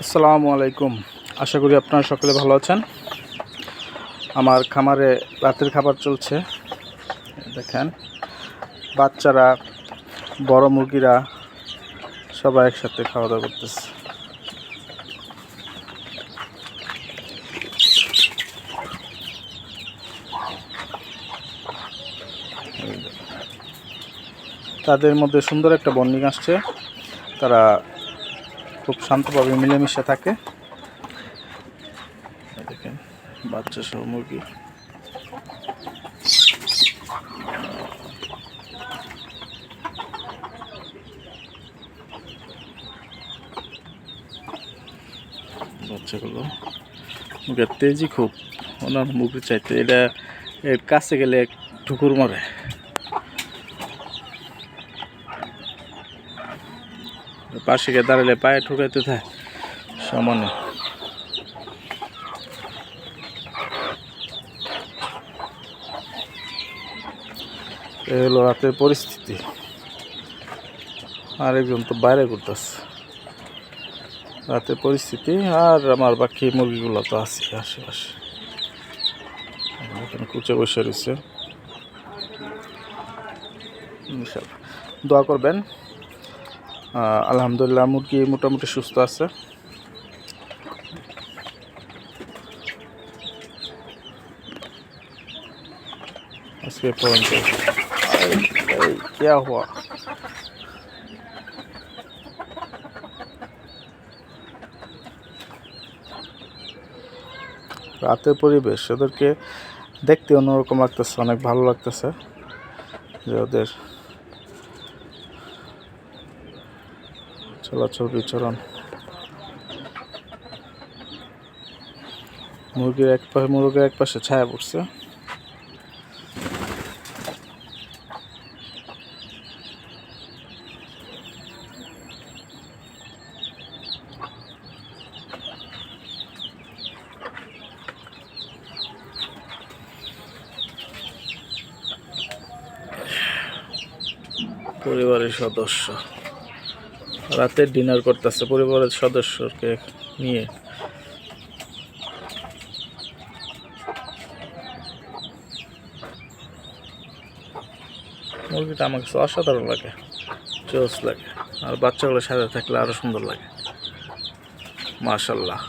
আসসালামু আলাইকুম। আশা করি আপনারা সকলে ভালো আছেন। আমার খামারে রাতের খাবার চলছে। দেখেন, বাচ্চারা, বড় মুরগিরা সবাই একসাথে খাওয়া দাওয়া করতেছে। তাদের মধ্যে সুন্দর একটা বন্ডিং আসছে। তারা খুব শান্তভাবে মিলেমিশে থাকে। দেখেন, বাচ্চা সহ মুরগি। বাচ্চাগুলো মুখের তেজি খুব, ওনার মুখের চাইতে এটা এর কাছে গেলে ঠুকুর মারে। পাশে গিয়ে দাঁড়ালে পায়ে ঠুকাইতে থাকে সমানে। এই হলো রাতের পরিস্থিতি। আরেকজন তো বাইরে ঘুরতেছে। রাতের পরিস্থিতি। আর আমার বাকি মুরগিগুলো তো আছে আশেপাশে, এখানে কুচে বসে রয়েছে। দোয়া করবেন। আলহামদুলিল্লাহ মুরগি মোটামুটি সুস্থ আছে। আজকে পর্যন্ত क्या हुआ? রাতের পরিবেশ ওদেরকে দেখতে অন্যরকম লাগতেছে, অনেক ভালো লাগতেছে যে ওদের চলাচল বিচরণ। মুরগির এক পাশে ছায়া পড়ছে। পরিবারের সদস্য রাতে ডিনার করতেছে পরিবারের সদস্যকে নিয়ে। মুরগিটা আমার কাছে অসাধারণ লাগে, জোস লাগে। আর বাচ্চাগুলোর সাথে থাকলে আরো সুন্দর লাগে। মাশাআল্লাহ।